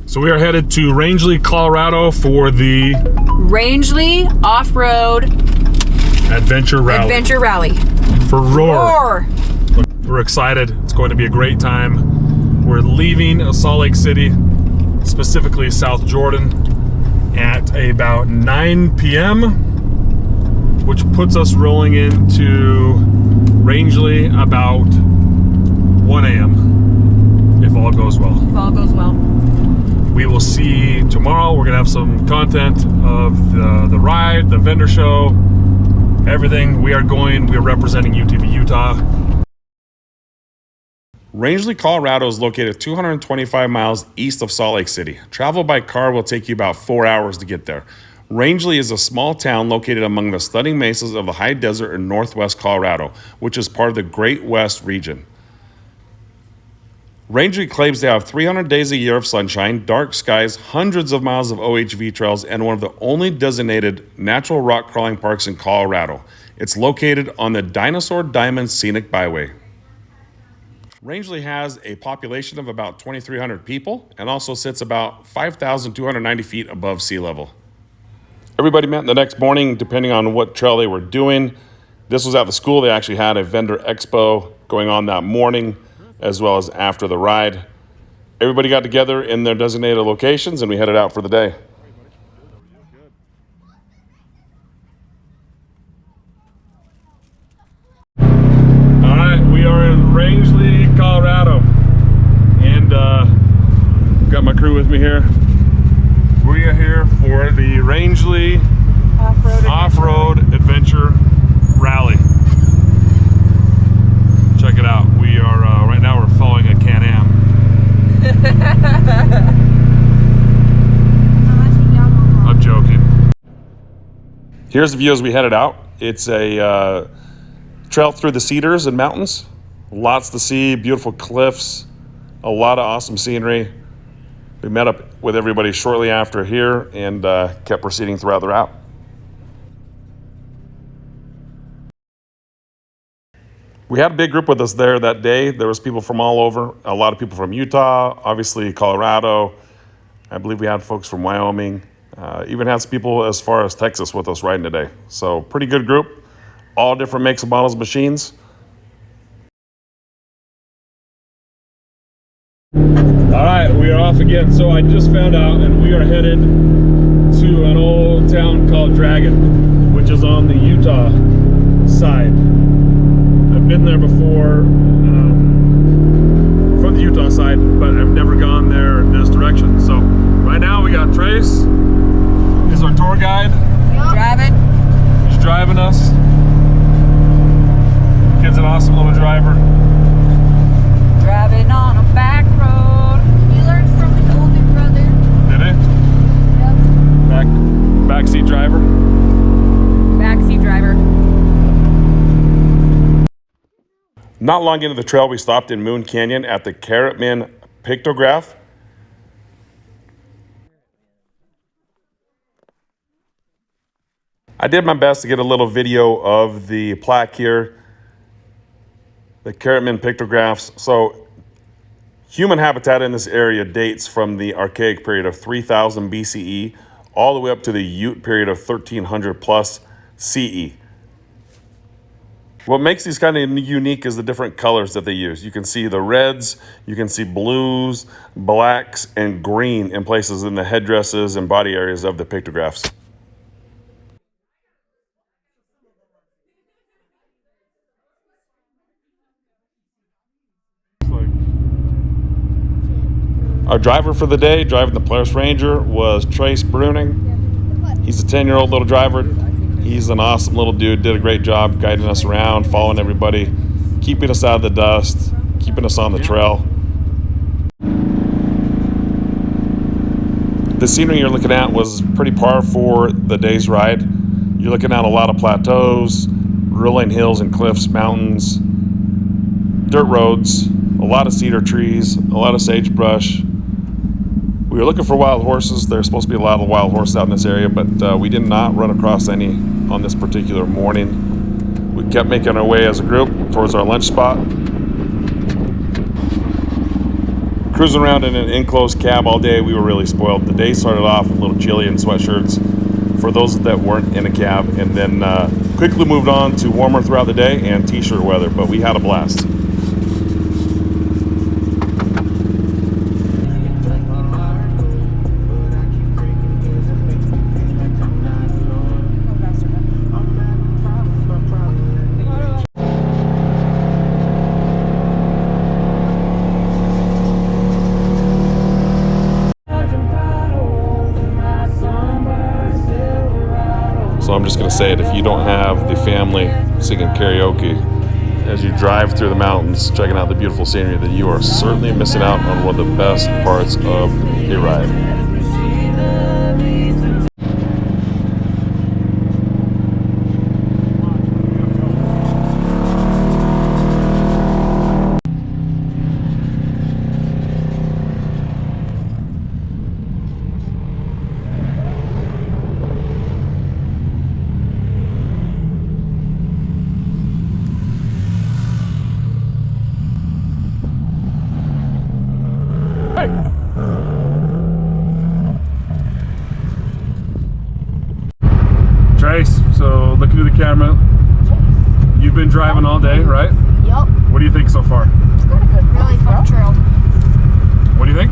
So we are headed to Rangeley, Colorado for the Rangeley Off-Road Adventure Rally. For Roar. We're excited. It's going to be a great time. We're leaving Salt Lake City, specifically South Jordan, at about 9 p.m., which puts us rolling into Rangeley about 1 a.m. if all goes well. If all goes well. We will see tomorrow. We're gonna have some content of the ride, the vendor show, everything. We are representing UTV Utah. Rangeley, Colorado is located 225 miles east of Salt Lake City. Travel by car will take you about 4 hours to get there. Rangeley is a small town located among the stunning mesas of the high desert in northwest Colorado, which is part of the Great West region. Rangeley claims they have 300 days a year of sunshine, dark skies, hundreds of miles of OHV trails, and one of the only designated natural rock crawling parks in Colorado. It's located on the Dinosaur Diamond Scenic Byway. Rangeley has a population of about 2,300 people and also sits about 5,290 feet above sea level. Everybody met the next morning depending on what trail they were doing. This was at the school. They actually had a vendor expo going on that morning as well as after the ride. Everybody got together in their designated locations and we headed out for the day. All right, we are in Rangeley, Colorado, and got my crew with me here. We are here for the Rangeley Off-Road Adventure Rally. Check it out. We are right now we're following a Can-Am. I'm joking. Here's the view as we headed out. It's a trail through the cedars and mountains. Lots to see, beautiful cliffs, a lot of awesome scenery. We met up with everybody shortly after here and kept proceeding throughout the route. We had a big group with us there that day. There was people from all over, a lot of people from Utah, obviously Colorado. I believe we had folks from Wyoming, even had some people as far as Texas with us riding today. So pretty good group, all different makes and models of machines. All right, we are off again. So I just found out and we are headed to an old town called Dragon, which is on the Utah side. I've been there before from the Utah side, but I've never gone there in this direction. So right now we got Trace. He's our tour guide. Driving. He's driving us. Kid's an awesome little driver. Driving on a back road. He learned from his older brother. Did he? Yep. Backseat driver. Backseat driver. Not long into the trail, we stopped in Moon Canyon at the Carrotman Pictograph. I did my best to get a little video of the plaque here, the Carrotman pictographs. So human habitat in this area dates from the Archaic period of 3000 BCE all the way up to the Ute period of 1300 plus CE. What makes these kind of unique is the different colors that they use. You can see the reds, you can see blues, blacks, and green in places in the headdresses and body areas of the pictographs. Our driver for the day, driving the Polaris Ranger, was Trace Bruning. He's a 10-year-old little driver. He's an awesome little dude, did a great job guiding us around, following everybody, keeping us out of the dust, keeping us on the trail. The scenery you're looking at was pretty par for the day's ride. You're looking at a lot of plateaus, rolling hills and cliffs, mountains, dirt roads, a lot of cedar trees, a lot of sagebrush. We were looking for wild horses. There's supposed to be a lot of wild horses out in this area, but we did not run across any on this particular morning. We kept making our way as a group towards our lunch spot. cruising around in an enclosed cab all day, we were really spoiled. The day started off a little chilly in sweatshirts for those that weren't in a cab, and then quickly moved on to warmer throughout the day and t-shirt weather, but we had a blast. So I'm just going to say it, if you don't have the family singing karaoke as you drive through the mountains, checking out the beautiful scenery, then you are certainly missing out on one of the best parts of the ride. Trace, so looking to the camera, you've been driving all day, right? Yup. What do you think so far? Really fun trail. What do you think?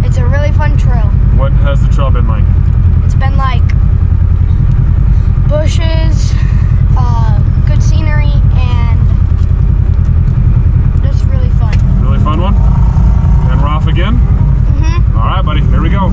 It's a really fun trail. What has the trail been like? It's been like bushes, good scenery, and just really fun. Really fun one? And we're off again? Mm-hmm. All right, buddy, here we go.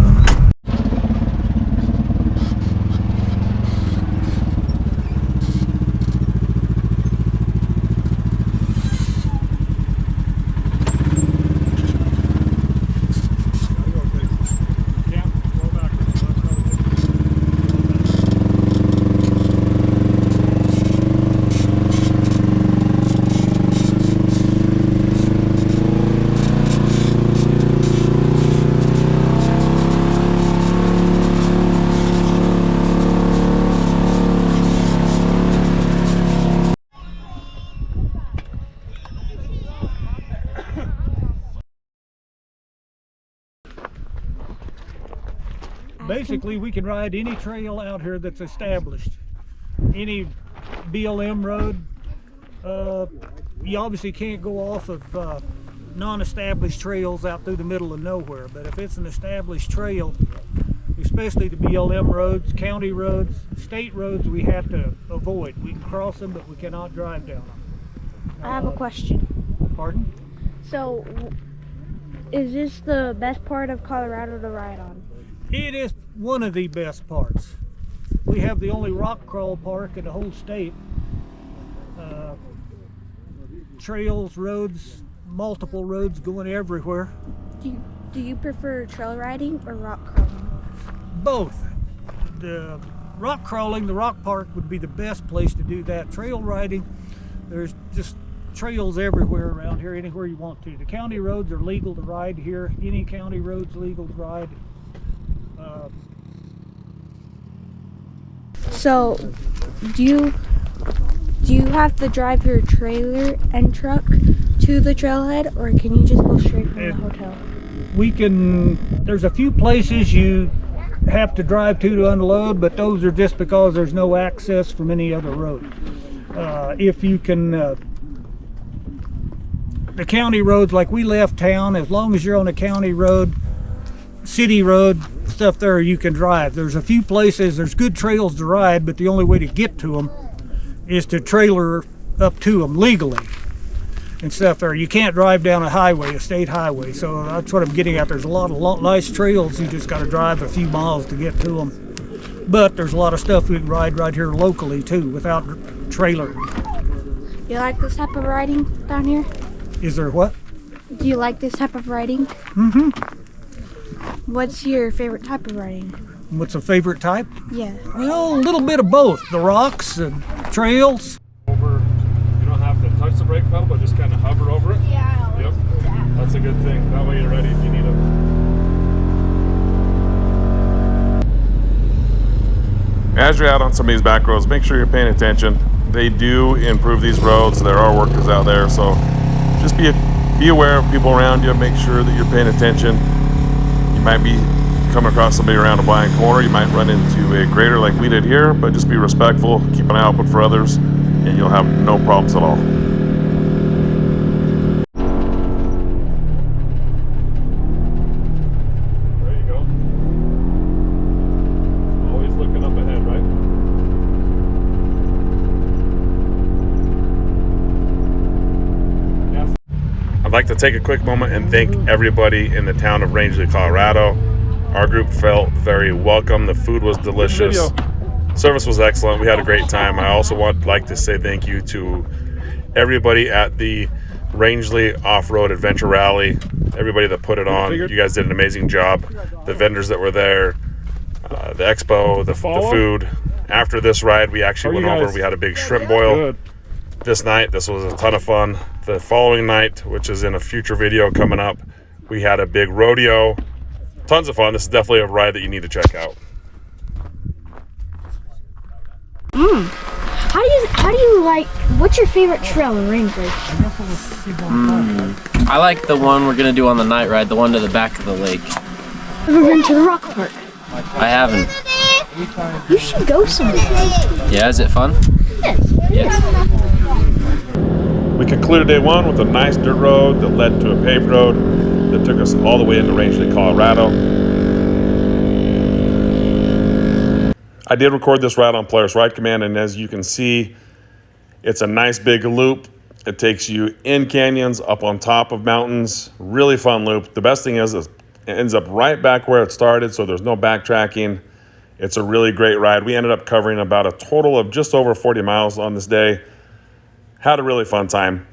Basically, we can ride any trail out here that's established. Any BLM road. You obviously can't go off of non-established trails out through the middle of nowhere, but if it's an established trail, especially the BLM roads, county roads, state roads, we have to avoid. We can cross them, but we cannot drive down them. I have a question. Pardon? So, is this the best part of Colorado to ride on? It is one of the best parts. We have the only rock crawl park in the whole state. Trails, roads, multiple roads going everywhere. Do you prefer trail riding or rock crawling? Both. The rock crawling, the rock park would be the best place to do that. Trail riding, there's just trails everywhere around here, anywhere you want to. The county roads are legal to ride here. Any county road's legal to ride. So, do you have to drive your trailer and truck to the trailhead, or can you just go straight from the hotel? There's a few places you have to drive to unload, but those are just because there's no access from any other road. If you can, the county roads, like we left town, as long as you're on a county road, city road, stuff there, you can drive. There's a few places, there's good trails to ride, but the only way to get to them is to trailer up to them legally and stuff there. You can't drive down a highway, a state highway. So that's what I'm getting at. There's a lot of nice trails. You just got to drive a few miles to get to them. But there's a lot of stuff we can ride right here locally too, without trailer. You like this type of riding down here? Is there what? Do you like this type of riding? Mm-hmm. What's your favorite type of riding? What's a favorite type? Yeah. Well, a little bit of both. The rocks and trails. You don't have to touch the brake pedal, but just kind of hover over it. Yeah. Yep. That's a good thing. That way you're ready if you need it. As you're out on some of these back roads, make sure you're paying attention. They do improve these roads. There are workers out there, so just be be aware of people around you. Make sure that you're paying attention. You might be coming across somebody around a blind corner. You might run into a grader like we did here, but just be respectful. Keep an eye open for others, and you'll have no problems at all. There you go. Always looking up ahead, right? I'd like to take a quick moment and thank everybody in the town of Rangeley, Colorado. Our group felt very welcome. The food was delicious. Service was excellent. We had a great time. I also would like to say thank you to everybody at the Rangeley Off-Road Adventure Rally, everybody that put it on. You guys did an amazing job. The vendors that were there, the expo, the food. After this ride, we actually went over. We had a big shrimp boil this night. This was a ton of fun. The following night, which is in a future video coming up, we had a big rodeo. Tons of fun. This is definitely a ride that you need to check out. How do you like, what's your favorite trail in Rangeley? I like the one we're gonna do on the night ride, the one to the back of the lake. Ever been to the rock park? I haven't. You should go someday. Yeah, is it fun? Yes. We concluded day one with a nice dirt road that led to a paved road that took us all the way into Rangeley, Colorado. I did record this ride on Polaris Ride Command, and as you can see, it's a nice big loop. It takes you in canyons, up on top of mountains. Really fun loop. The best thing is it ends up right back where it started, so there's no backtracking. It's a really great ride. We ended up covering about a total of just over 40 miles on this day. Had a really fun time.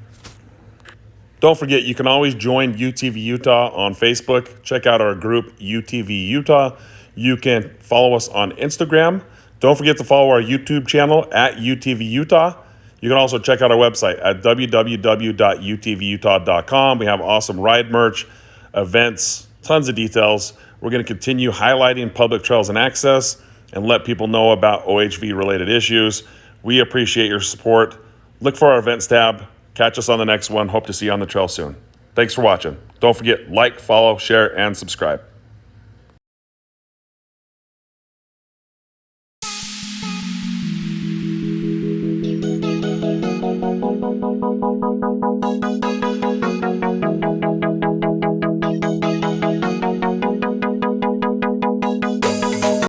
Don't forget, you can always join UTV Utah on Facebook. Check out our group, UTV Utah. You can follow us on Instagram. Don't forget to follow our YouTube channel at UTV Utah. You can also check out our website at www.utvutah.com. We have awesome ride merch, events, tons of details. We're going to continue highlighting public trails and access and let people know about OHV related issues. We appreciate your support. Look for our events tab. Catch us on the next one. Hope to see you on the trail soon. Thanks for watching. Don't forget, like, follow, share, and subscribe.